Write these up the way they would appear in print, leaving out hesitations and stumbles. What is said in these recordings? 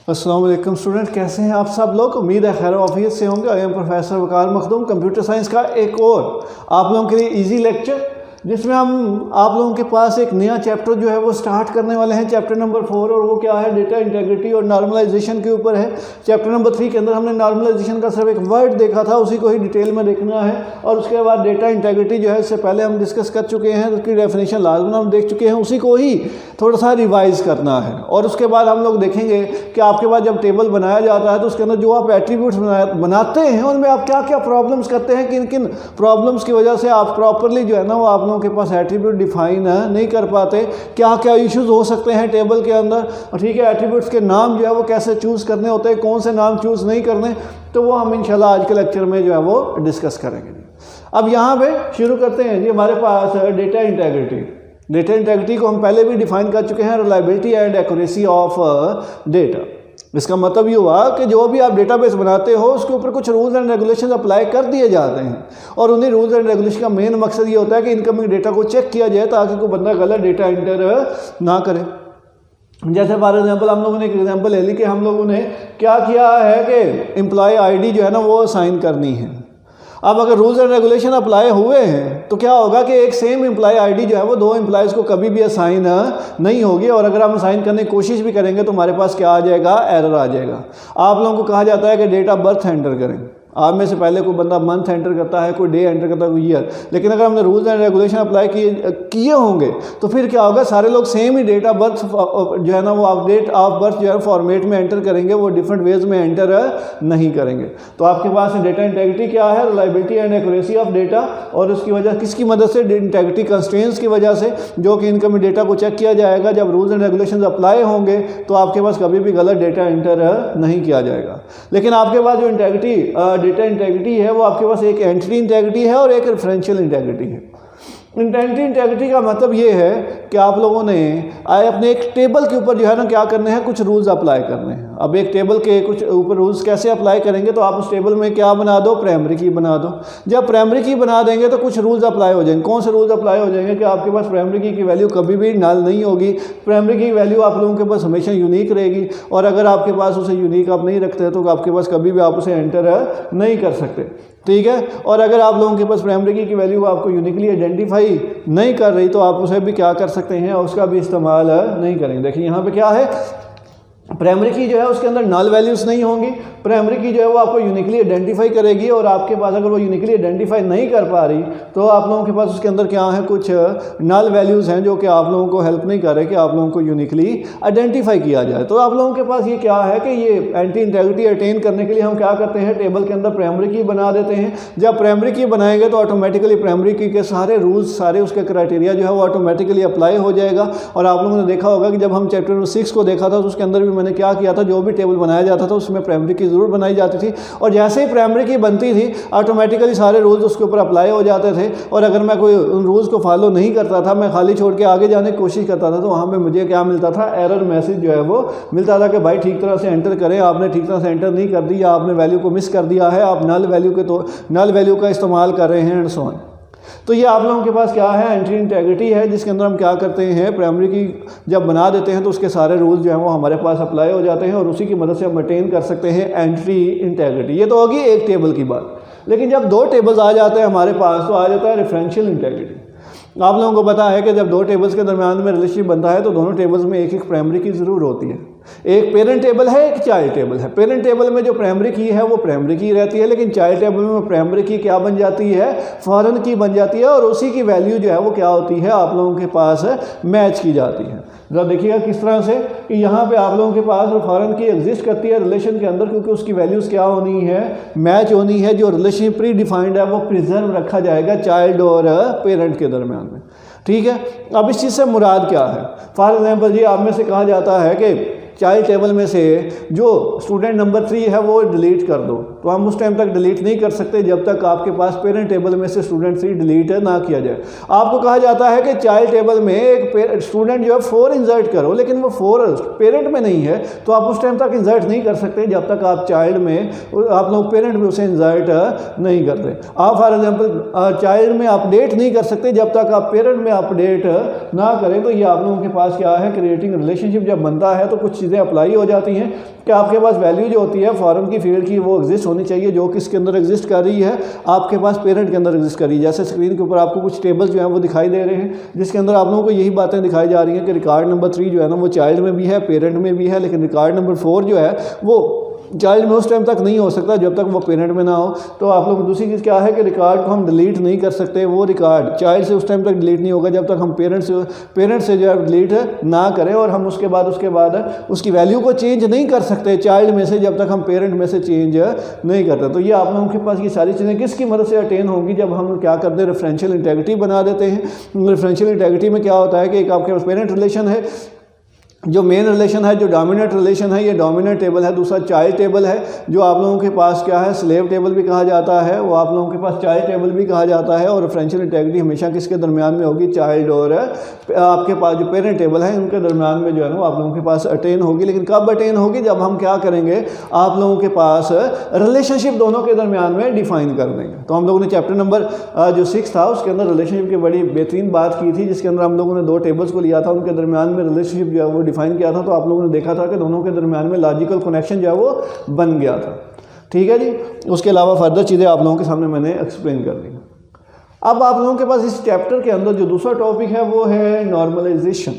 अस्सलाम वालेकुम स्टूडेंट, कैसे हैं आप सब लोग। उम्मीद है खैर ऑफिस से होंगे। I am professor Waqar Makhdoom. Computer science का एक और आप लोगों के लिए इजी लेक्चर, जिसमें हम आप लोगों के पास एक नया चैप्टर जो है वो स्टार्ट करने वाले हैं, चैप्टर नंबर 4। और वो क्या है, डेटा इंटीग्रिटी और नॉर्मलाइजेशन के ऊपर है। चैप्टर नंबर 3 के अंदर हमने नॉर्मलाइजेशन का सिर्फ एक वर्ड देखा था, उसी को ही डिटेल में देखना है। और उसके बाद डेटा इंटीग्रिटी जो है इससे पहले हम डिस्कस कर चुके हैं, उसकी डेफिनेशन लाजमन हम देख चुके हैं, उसी को ही थोड़ा सा रिवाइज करना है। और उसके बाद हम लोग देखेंगे कि आपके पास जब टेबल बनाया जाता है तो उसके अंदर जो आप एट्रीब्यूट्स बनाते हैं उनमें आप क्या क्या प्रॉब्लम्स करते हैं, किन किन प्रॉब्लम्स की वजह से आप प्रॉपरली जो है ना वो आप लोगों के पास एट्रीब्यूट डिफाइन नहीं कर पाते, क्या क्या इश्यूज हो सकते हैं टेबल के अंदर। ठीक है, एट्रीब्यूट्स के नाम जो है वो कैसे चूज़ करने होते हैं, कौन से नाम चूज़ नहीं करने, तो वो हम इंशाल्लाह आज के लेक्चर में जो है वो डिस्कस करेंगे। अब यहाँ पे शुरू करते हैं जी। हमारे पास डेटा इंटीग्रिटी, डेटा इंटीग्रिटी को हम पहले भी डिफाइन कर चुके हैं, reliability and accuracy of data. इसका मतलब ये हुआ कि जो भी आप डेटाबेस बनाते हो उसके ऊपर कुछ रूल्स एंड रेगुलेशंस अप्लाई कर दिए जाते हैं, और उन्हीं रूल्स एंड रेगुलेशन का मेन मकसद ये होता है कि इनकमिंग डेटा को चेक किया जाए ताकि कोई बंदा गलत डेटा इंटर ना करे। जैसे फॉर एग्जांपल हम लोगों ने एक एग्जांपल ले ली कि हम लोगों ने क्या किया है कि एम्प्लॉय आईडी जो है ना वो असाइन करनी है। अब अगर रूल्स एंड रेगुलेशन अप्लाई हुए हैं तो क्या होगा कि एक सेम एम्प्लॉय आईडी जो है वो दो एम्प्लॉयज़ को कभी भी असाइन नहीं होगी, और अगर हम असाइन करने की कोशिश भी करेंगे तो हमारे पास क्या आ जाएगा, एरर आ जाएगा। आप लोगों को कहा जाता है कि डेट ऑफ बर्थ एंटर करें। आप में से पहले कोई बंदा मंथ एंटर करता है, कोई डे एंटर करता है, कोई ईयर, लेकिन अगर हमने रूल्स एंड रेगुलेशन अप्लाई किए होंगे तो फिर क्या होगा, सारे लोग सेम ही डेट ऑफ बर्थ जो है ना वो आप डेट ऑफ बर्थ जो है फॉर्मेट में एंटर करेंगे, वो डिफरेंट वेज में एंटर नहीं करेंगे। तो आपके पास डेटा इंटीग्रिटी क्या है, reliability and accuracy of data, और उसकी वजह किसकी मदद से, इंटीग्रिटी कंस्ट्रेंट्स की वजह से, जो कि इनकमिंग डेटा को चेक किया जाएगा। जब रूल्स एंड रेगुलेशन अप्लाई होंगे तो आपके पास कभी भी गलत डेटा एंटर नहीं किया जाएगा। लेकिन आपके पास जो डेटा इंटीग्रिटी है वो आपके पास एक एंटिटी इंटीग्रिटी है और एक रेफरेंशियल इंटीग्रिटी है। एंटिटी इंटीग्रिटी का मतलब ये है कि आप लोगों ने अपने एक टेबल के ऊपर जो है ना क्या करने हैं, कुछ रूल्स अप्लाई करने हैं। अब एक टेबल के कुछ ऊपर रूल्स कैसे अप्लाई करेंगे, तो आप उस टेबल में क्या बना दो, प्राइमरी की बना दो। जब प्राइमरी की बना देंगे तो कुछ रूल्स अप्लाई हो जाएंगे। कौन से रूल्स अप्लाई हो जाएंगे कि आपके पास प्राइमरी की वैल्यू कभी भी नल नहीं होगी, प्राइमरी की वैल्यू आप लोगों के पास हमेशा यूनिक रहेगी, और अगर आपके पास उसे यूनिक आप नहीं रखते तो आपके पास कभी भी आप उसे एंटर नहीं कर सकते। ठीक है, और अगर आप लोगों के पास प्राइमरी की वैल्यू आपको यूनिकली आइडेंटिफाई नहीं कर रही तो आप उसे भी क्या कर सकते हैं, उसका भी इस्तेमाल नहीं करेंगे। देखिए यहाँ पे क्या है, प्राइमरी की जो है उसके अंदर नल वैल्यूज़ नहीं होंगी। प्राइमरी की जो है वो आपको यूनिकली आइडेंटिफाई करेगी, और आपके पास अगर वो यूनिकली आइडेंटिफाई नहीं कर पा रही तो आप लोगों के पास उसके अंदर क्या है, कुछ नल वैल्यूज़ हैं जो कि आप लोगों को हेल्प नहीं कर रहे कि आप लोगों को यूनिकली आइडेंटिफाई किया जाए। तो आप लोगों के पास ये क्या है कि ये एंटी इंटीग्रिटी अटेन करने के लिए हम क्या करते हैं, टेबल के अंदर प्राइमरी की बना देते हैं। जब प्राइमरी की बनाएंगे तो ऑटोमेटिकली प्राइमरी की के सारे रूल्स, सारे उसके क्राइटेरिया जो है वो ऑटोमेटिकली अप्लाई हो जाएगा। और आप लोगों ने देखा होगा कि जब हम चैप्टर नंबर 6 को देखा था तो उसके अंदर भी मैंने क्या किया था, जो भी टेबल बनाया जाता था उसमें प्राइमरी की ज़रूर बनाई जाती थी, और जैसे ही प्राइमरी की बनती थी ऑटोमेटिकली सारे रूल्स उसके ऊपर अप्लाई हो जाते थे। और अगर मैं कोई उन रूल्स को फॉलो नहीं करता था, मैं खाली छोड़ के आगे जाने की कोशिश करता था, तो वहाँ पे मुझे क्या मिलता था, एरर मैसेज जो है वो मिलता था कि भाई ठीक तरह से एंटर करें, आपने ठीक तरह से एंटर नहीं कर दी, या आपने वैल्यू को मिस कर दिया है, आप नल वैल्यू का इस्तेमाल कर रहे हैं एंड सो ऑन। तो ये आप लोगों के पास क्या है, एंटिटी इंटीग्रिटी है, जिसके अंदर हम क्या करते हैं, प्राइमरी की जब बना देते हैं तो उसके सारे रूल्स जो हैं वो हमारे पास अप्लाई हो जाते हैं, और उसी की मदद से हम अटेन कर सकते हैं एंटिटी इंटीग्रिटी। ये तो होगी एक टेबल की बात। लेकिन जब दो टेबल्स आ जाते हैं हमारे पास तो आ जाता है रेफरेंशियल इंटीग्रिटी। आप लोगों को पता है कि जब दो टेबल्स के दरमियान में रिलेशनशिप बनता है तो दोनों टेबल्स में एक एक प्राइमरी की ज़रूर होती है। एक पेरेंट टेबल है, एक चाइल्ड टेबल है। पेरेंट टेबल में जो प्राइमरी की है वो प्राइमरी की रहती है, लेकिन चाइल्ड टेबल में प्राइमरी की क्या बन जाती है, फॉरेन की बन जाती है, और उसी की वैल्यू जो है वो क्या होती है, आप लोगों के पास मैच की जाती है। जरा देखिएगा किस तरह से कि यहाँ पे आप लोगों के पास फॉरेन की एग्जिस्ट करती है रिलेशन के अंदर, क्योंकि उसकी वैल्यूज़ क्या होनी है, मैच होनी है। जो रिलेशन प्री डिफाइंड है वो प्रिजर्व रखा जाएगा चाइल्ड और पेरेंट के दरमियान में। ठीक है, अब इस चीज़ से मुराद क्या है, फॉर एग्जाम्पल जी आप में से कहा जाता है कि चाइल्ड टेबल में से जो स्टूडेंट नंबर 3 है वो डिलीट कर दो, तो हम उस टाइम तक डिलीट नहीं कर सकते जब तक आपके पास पेरेंट टेबल में से स्टूडेंट 3 डिलीट ना किया जाए। आपको कहा जाता है कि चाइल्ड टेबल में एक स्टूडेंट जो है 4 इंसर्ट करो, लेकिन वो 4 पेरेंट में नहीं है, तो आप उस टाइम तक इंसर्ट नहीं कर सकते जब तक आप चाइल्ड में, आप लोग पेरेंट में उसे इंसर्ट नहीं करते। आप फॉर एग्जाम्पल चाइल्ड में अपडेट नहीं कर सकते जब तक आप पेरेंट में अपडेट ना करें। तो ये आप लोगों के पास क्या है, क्रिएटिंग रिलेशनशिप जब बनता है तो कुछ चीज़ें अप्लाई हो जाती हैं कि आपके पास वैल्यू जो होती है फॉरेन की फील्ड की वो एग्जिस्ट होनी चाहिए, जो किसके अंदर एग्जिस्ट कर रही है, आपके पास पेरेंट के अंदर एग्जिस्ट कर रही है। जैसे स्क्रीन के ऊपर आपको कुछ टेबल्स जो हैं वो दिखाई दे रहे हैं, जिसके अंदर आप लोगों को यही बातें दिखाई जा रही हैं कि रिकॉर्ड नंबर 3 जो है ना वो चाइल्ड में भी है, पेरेंट में भी है, लेकिन रिकॉर्ड नंबर 4 जो है वो चाइल्ड में उस टाइम तक नहीं हो सकता जब तक वो पेरेंट में ना हो। तो आप लोग दूसरी चीज़ क्या है कि रिकॉर्ड को हम डिलीट नहीं कर सकते, वो रिकॉर्ड चाइल्ड से उस टाइम तक डिलीट नहीं होगा जब तक हम पेरेंट से जो है डिलीट ना करें, और हम उसके बाद उसकी वैल्यू को चेंज नहीं कर सकते चाइल्ड में से जब तक हम पेरेंट में से चेंज नहीं करते। तो ये आप लोगों के पास ये सारी चीज़ें किसकी मदद से अटेन होंगी, जब हम क्या करते हैं रेफरेंशियल इंटेग्रिटी बना देते हैं। रेफरेंशियल इंटेग्रिटी में क्या होता है कि एक आपके पास पेरेंट रिलेशन है, जो मेन रिलेशन है, जो डोमिनेंट रिलेशन है, ये डोमिनेंट टेबल है। दूसरा चाइल्ड टेबल है, जो आप लोगों के पास क्या है स्लेव टेबल भी कहा जाता है, वो आप लोगों के पास चाइल्ड टेबल भी कहा जाता है। और रेफरेंशियल इंटेग्रिटी हमेशा किसके दरमियान में होगी, चाइल्ड और आपके पास जो पेरेंट टेबल है उनके दरमियान में जो है ना वो आप लोगों के पास अटेन होगी। लेकिन कब अटेन होगी, जब हम क्या करेंगे, आप लोगों के पास रिलेशनशिप दोनों के दरमियान में डिफाइन कर देंगे। तो हम लोगों ने चैप्टर नंबर जो 6 था उसके अंदर रिलेशनशिप की बड़ी बेहतरीन बात की थी, जिसके अंदर हम लोगों ने 2 टेबल्स को लिया था, उनके दरमियान में रिलेशनशिप जो है वो डिफाइन किया था। तो आप लोगों ने देखा था कि दोनों के दरमियान में लॉजिकल कनेक्शन जो है वो बन गया था। ठीक है जी। उसके अलावा फर्दर चीज़ें आप लोगों के सामने मैंने एक्सप्लेन कर दी। अब आप लोगों के पास इस चैप्टर के अंदर जो दूसरा टॉपिक है वो है नॉर्मलाइजेशन।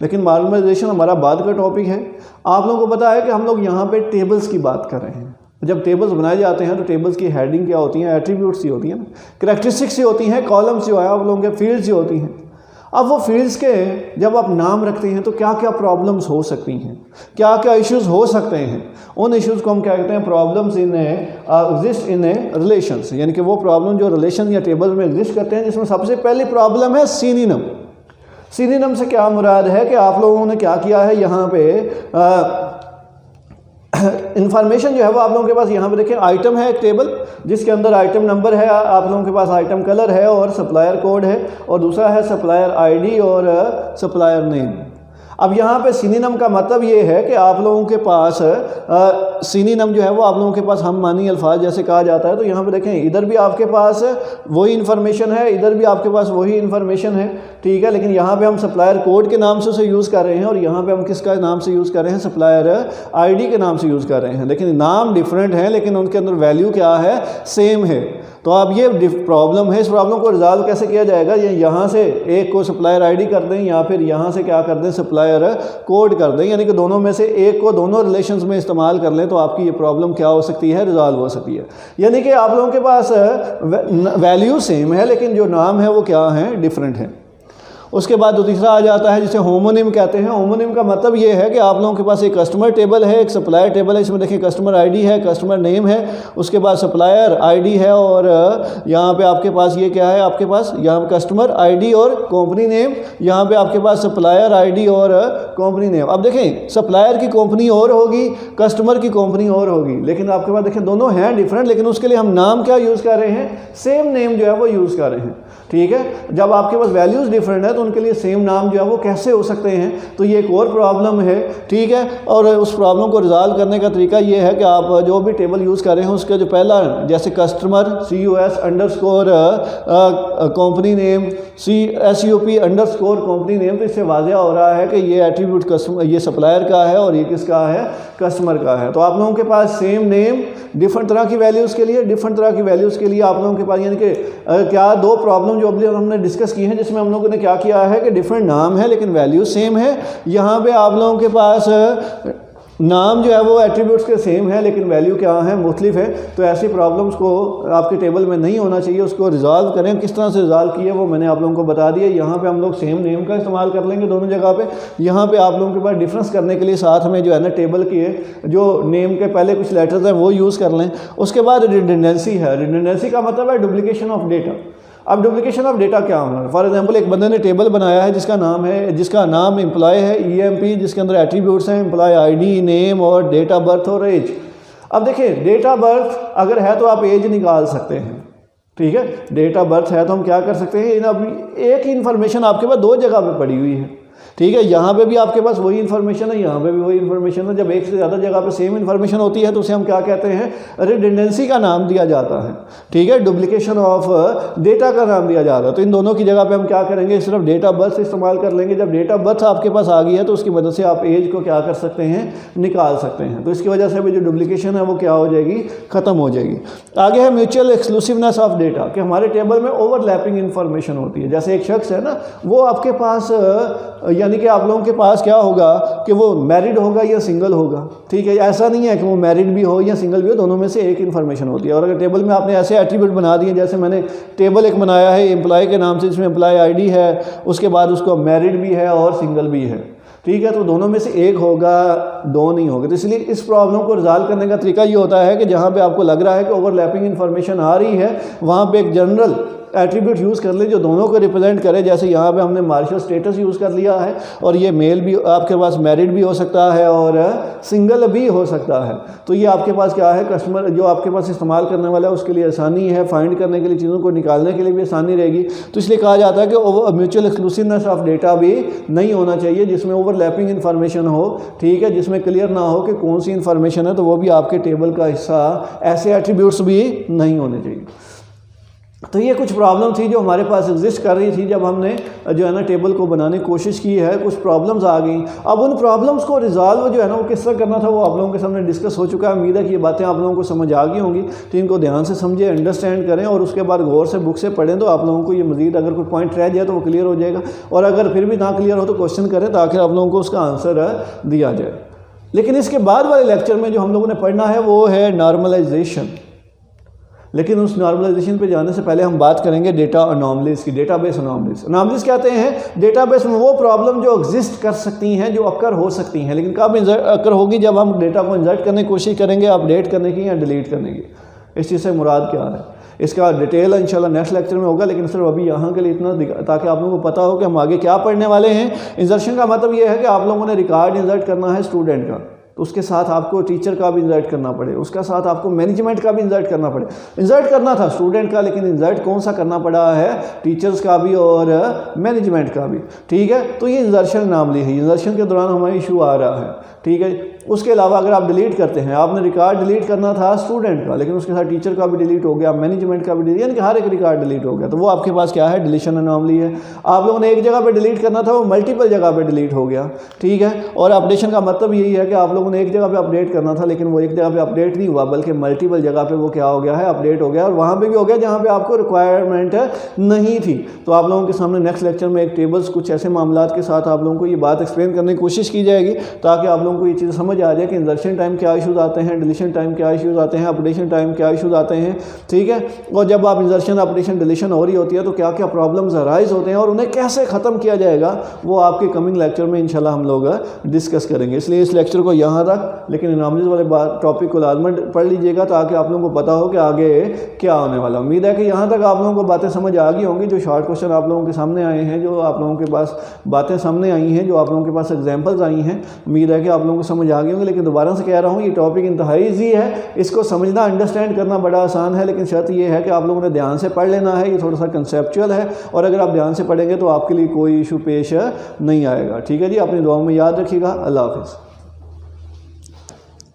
लेकिन नॉर्मलाइजेशन हमारा बाद का टॉपिक है। आप लोगों को पता है कि हम लोग यहाँ पे टेबल्स की बात कर रहे हैं। जब टेबल्स बनाए जाते हैं तो टेबल्स की हेडिंग क्या होती हैं, एट्रीब्यूट्स ही होती हैं ना, करैक्टरिस्टिक्स ही होती हैं, कॉलम्स जो है आप लोगों के फील्ड्स ही होती हैं। अब वो फील्ड्स के जब आप नाम रखते हैं तो क्या क्या प्रॉब्लम्स हो सकती हैं, क्या क्या इश्यूज़ हो सकते हैं, उन इश्यूज़ को हम क्या कहते हैं, problems in exist in A relations, यानी कि वो प्रॉब्लम जो रिलेशन या टेबल में एग्जिस्ट करते हैं, जिसमें सबसे पहली प्रॉब्लम है सिनोनिम। सिनोनिम से क्या मुराद है कि आप लोगों ने क्या किया है, यहाँ पे इंफॉर्मेशन जो है वो आप लोगों के पास यहाँ पे देखें, आइटम है एक टेबल जिसके अंदर आइटम नंबर है, आप लोगों के पास आइटम कलर है और सप्लायर कोड है, और दूसरा है सप्लायर आईडी और सप्लायर नेम। अब यहाँ पे सिनोनिम का मतलब ये है कि आप लोगों के पास सिनोनिम जो है वो आप लोगों के पास हम मानी अल्फाज जैसे कहा जाता है। तो यहाँ पे देखें, इधर भी आपके पास वही इन्फॉर्मेशन है, इधर भी आपके पास वही इन्फॉर्मेशन है, ठीक है। लेकिन यहाँ पे हम सप्लायर कोड के नाम से उसे यूज़ कर रहे हैं, और यहाँ पे हम किसका नाम से यूज़ कर रहे हैं, सप्लायर आईडी के नाम से यूज़ कर रहे हैं। लेकिन नाम डिफरेंट है, लेकिन उनके अंदर वैल्यू क्या है, सेम है। तो अब ये प्रॉब्लम है, इस प्रॉब्लम को रिजॉल्व कैसे किया जाएगा, ये यहाँ से एक को सप्लायर आईडी कर दें या फिर यहाँ से क्या कर दें, सप्लायर कोड कर दें, यानी कि दोनों में से एक को दोनों रिलेशंस में इस्तेमाल कर लें, तो आपकी ये प्रॉब्लम क्या हो सकती है, रिजॉल्व हो सकती है। यानी कि आप लोगों के पास वैल्यू सेम है लेकिन जो नाम है वो क्या है, डिफरेंट है। उसके बाद तीसरा आ जाता है जिसे होमोनिम कहते हैं। होमोनिम का मतलब ये है कि आप लोगों के पास एक कस्टमर टेबल है, एक सप्लायर टेबल है, इसमें देखिए कस्टमर आईडी है, कस्टमर नेम है, उसके बाद सप्लायर आईडी है, और यहाँ पे आपके पास ये क्या है, आपके पास यहाँ कस्टमर आईडी और कंपनी नेम, यहाँ पे आपके पास सप्लायर आईडी और कंपनी नेम। अब देखें, सप्लायर की कंपनी और होगी, कस्टमर की कंपनी और होगी, लेकिन आपके पास देखें दोनों हैं डिफरेंट, लेकिन उसके लिए हम नाम क्या यूज़ कर रहे हैं, सेम नेम जो है वो यूज़ कर रहे हैं, ठीक है। जब आपके पास वैल्यूज़ डिफरेंट है तो उनके लिए सेम नाम जो है वो कैसे हो सकते हैं, तो ये एक और प्रॉब्लम है, ठीक है। और उस प्रॉब्लम को रिजॉल्व करने का तरीका ये है कि आप जो भी टेबल यूज़ कर रहे हैं उसका जो पहला, जैसे customer CUS underscore company name SUP underscore company name, तो इससे वाज़ेह हो रहा है कि ये एट्रीब्यूट कस्टमर, ये सप्लायर का है और ये किसका है, कस्टमर का है। तो आप लोगों के पास सेम नेम, डिफरेंट तरह की वैल्यूज़ के लिए, डिफरेंट तरह की वैल्यूज़ के लिए आप लोगों के पास, यानी कि क्या 2 प्रॉब्लम जो अभी हमने डिस्कस की हैं, जिसमें हम लोगों ने क्या किया है कि डिफरेंट नाम है लेकिन वैल्यू सेम है। यहाँ पे आप लोगों के पास नाम जो है वो एट्रीब्यूट्स के सेम है लेकिन वैल्यू क्या है, मुख्तलिफ है। तो ऐसी प्रॉब्लम्स को आपके टेबल में नहीं होना चाहिए, उसको रिजॉल्व करें। किस तरह से रिजॉल्व किए वो मैंने आप लोगों को बता दिया। यहाँ पे हम लोग सेम नेम का इस्तेमाल कर लेंगे दोनों जगह पे। यहाँ पे आप लोगों के पास डिफरेंस करने के लिए साथ में जो है ना टेबल के जो नेम के पहले कुछ लेटर्स हैं वो यूज़ कर लें। उसके बाद रिडंडेंसी है। रिडंडेंसी का मतलब है डुप्लीकेशन ऑफ डेटा। अब डुप्लीकेशन ऑफ डेटा क्या होना है, फॉर एग्जांपल एक बंदे ने टेबल बनाया है जिसका नाम एम्प्लॉय है EMP, जिसके अंदर एट्रीब्यूट्स हैं एम्प्लॉय आईडी, नेम और डेट ऑफ बर्थ और एज। अब देखिए डेट ऑफ बर्थ अगर है तो आप एज निकाल सकते हैं, ठीक है। डेट ऑफ बर्थ है तो हम क्या कर सकते हैं, अब एक ही इन्फॉर्मेशन आपके पास 2 जगह पे पड़ी हुई है, ठीक है, यहाँ पे भी आपके पास वही इन्फॉर्मेशन है, यहाँ पे भी वही इन्फॉर्मेशन है। जब एक से ज़्यादा जगह पे सेम इन्फॉर्मेशन होती है तो उसे हम क्या कहते हैं, रिडंडेंसी का नाम दिया जाता है। ठीक है, डुप्लीकेशन ऑफ डेटा का नाम दिया जाता है। तो इन दोनों की जगह पे हम क्या करेंगे, सिर्फ डेट ऑफ बर्थ इस्तेमाल कर लेंगे। जब डेट ऑफ बर्थ आपके पास आ गई है तो उसकी मदद से आप एज को क्या कर सकते हैं, निकाल सकते हैं। तो इसकी वजह से भी जो डुप्लीकेशन है वो क्या हो जाएगी, ख़त्म हो जाएगी। आगे है म्यूचुअल एक्सक्लूसिवनेस ऑफ डेटा, कि हमारे टेबल में ओवरलैपिंग इन्फॉर्मेशन होती है। जैसे एक शख्स है ना, वो आपके पास यानी कि आप लोगों के पास क्या होगा कि वो मैरिड होगा या सिंगल होगा। ठीक है, ऐसा नहीं है कि वो मैरिड भी हो या सिंगल भी हो, दोनों में से एक इन्फॉर्मेशन होती है। और अगर टेबल में आपने ऐसे एट्रीब्यूट बना दिए, जैसे मैंने टेबल एक बनाया है एम्प्लॉय के नाम से, जिसमें एम्प्लॉय आईडी है, उसके बाद उसको मैरिड भी है और सिंगल भी है। ठीक है, तो दोनों में से एक होगा, दो नहीं होगा। तो इसलिए इस प्रॉब्लम को रिजॉल्व करने का तरीका ये होता है कि जहाँ पे आपको लग रहा है कि ओवरलैपिंग इन्फॉर्मेशन आ रही है, वहाँ पे एक जनरल एट्रीब्यूट यूज़ कर ले जो दोनों को रिप्रेजेंट करे। जैसे यहाँ पे हमने मार्शल स्टेटस यूज़ कर लिया है, और ये मेल भी आपके पास मैरिड भी हो सकता है और सिंगल भी हो सकता है। तो ये आपके पास क्या है, कस्टमर जो आपके पास इस्तेमाल करने वाला है उसके लिए आसानी है, फाइंड करने के लिए, चीज़ों को निकालने के लिए भी आसानी रहेगी। तो इसलिए कहा जाता है कि म्यूचुअल एक्सक्लूसिवनेस ऑफ डेटा भी नहीं होना चाहिए, जिसमें ओवरलैपिंग इन्फॉर्मेशन हो। ठीक है, जिसमें क्लियर ना हो कि कौन सी इन्फॉर्मेशन है, तो वो भी आपके टेबल का हिस्सा, ऐसे एट्रीब्यूट्स भी नहीं होने चाहिए। तो ये कुछ प्रॉब्लम थी जो हमारे पास एग्जिस्ट कर रही थी जब हमने जो है ना टेबल को बनाने की कोशिश की है। कुछ प्रॉब्लम्स आ गई। अब उन प्रॉब्लम्स को रिजॉल्व जो है ना वो किस तरह करना था वो आप लोगों के सामने डिस्कस हो चुका है। उम्मीद है कि ये बातें आप लोगों को समझ आ गई होंगी। तो इनको ध्यान से समझें, अंडरस्टैंड करें और उसके बाद गौर से बुक से पढ़ें, तो आप लोगों को ये मज़ीद अगर कोई पॉइंट रह जाए तो वो क्लियर हो जाएगा। और अगर फिर भी ना क्लियर हो तो क्वेश्चन करें ताकि आप लोगों को उसका आंसर दिया जाए। लेकिन इसके बाद वाले लेक्चर में जो हम लोगों ने पढ़ना है वो है नॉर्मलाइजेशन। लेकिन उस नॉर्मलाइजेशन पे जाने से पहले हम बात करेंगे डेटा अनॉमलीज की। डेटाबेस अनॉमलीज, अनॉमलीज कहते हैं डेटाबेस में वो प्रॉब्लम जो एग्जिस्ट कर सकती हैं, जो अक्कर हो सकती हैं, लेकिन कब अक्कर होगी, जब हम डेटा को इंसर्ट करने की कोशिश करेंगे अपडेट करने की या डिलीट करने की। इस चीज़ से मुराद क्या है, इसका डिटेल इंशाल्लाह नेक्स्ट लेक्चर में होगा। लेकिन सिर्फ अभी यहाँ के लिए इतना ताकि आप लोगों को पता हो कि हम आगे क्या पढ़ने वाले हैं। इंसर्शन का मतलब ये है कि आप लोगों ने रिकॉर्ड इंसर्ट करना है स्टूडेंट का, तो उसके साथ आपको टीचर का भी इंसर्ट करना पड़े, उसके साथ आपको मैनेजमेंट का भी इंसर्ट करना पड़े। इंसर्ट करना था स्टूडेंट का, लेकिन इंसर्ट कौन सा करना पड़ा है, टीचर्स का भी और मैनेजमेंट का भी। ठीक है, तो ये इंसर्शन अनॉमली है। इंसर्शन के दौरान हमारा इशू आ रहा है। ठीक है, उसके अलावा अगर आप डिलीट करते हैं, आपने रिकॉर्ड डिलीट करना था स्टूडेंट का, लेकिन उसके साथ टीचर का भी डिलीट हो गया, मैनेजमेंट का भी डिलीट, यानी कि हर एक रिकॉर्ड डिलीट हो गया, तो वो आपके पास क्या है, डिलीशन अनॉमली है। आप लोगों ने एक जगह पे डिलीट करना था, वो मल्टीपल जगह पे डिलीट हो गया। ठीक है, और अपडेशन का मतलब यही है कि आप लोगों ने एक जगह पे अपडेट करना था, लेकिन वो एक जगह पे अपडेट नहीं हुआ, बल्कि मल्टीपल जगह पे वो क्या हो गया है, अपडेट हो गया। और वहाँ पे भी हो गया जहाँ पे आपको रिक्वायरमेंट नहीं थी। तो आप लोगों के सामने नेक्स्ट लेक्चर में एक टेबल्स कुछ ऐसे मामला के साथ आप लोगों को ये बात एक्सप्लेन करने की कोशिश की जाएगी, ताकि आप लोगों को ये चीज़ समझ आ जाए कि इंसर्शन टाइम क्या इश्यूज आते हैं, डिलीशन टाइम क्या इश्यूज आते हैं, अपडेशन टाइम क्या इश्यूज आते हैं। ठीक है, और जब आप इंसर्शन अपडेशन डिलीशन हो रही होती है तो क्या क्या प्रॉब्लम्स अराइज होते हैं और उन्हें कैसे ख़त्म किया जाएगा, वो आपके कमिंग लेक्चर में इंशाल्लाह हम लोग डिस्कस करेंगे। इसलिए इस लेक्चर को यहाँ तक, लेकिन अनॉमलीज वाले टॉपिक को लाजमन पढ़ लीजिएगा ताकि आप लोगों को पता हो कि आगे क्या होने वाला। उम्मीद है कि यहाँ तक आप लोगों को बातें समझ आ गई होंगी। जो शॉर्ट क्वेश्चन आप लोगों के सामने आए हैं, जो आप लोगों के पास बातें सामने आई हैं, जो आप लोगों के पास एग्जाम्पल्स आई हैं, उम्मीद है कि आप लोगों को समझ आ गई होंगी। लेकिन दोबारा से कह रहा हूँ, ये टॉपिक इंतहाई ईजी है, इसको समझना अंडरस्टैंड करना बड़ा आसान है, लेकिन शर्त ये है कि आप लोगों ने ध्यान से पढ़ लेना है। ये थोड़ा सा कंसेप्चुअल है और अगर आप ध्यान से पढ़ेंगे तो आपके लिए कोई इशू पेश नहीं आएगा। ठीक है जी, अपनी दुआओं में याद रखिएगा। अल्लाह हाफिज़।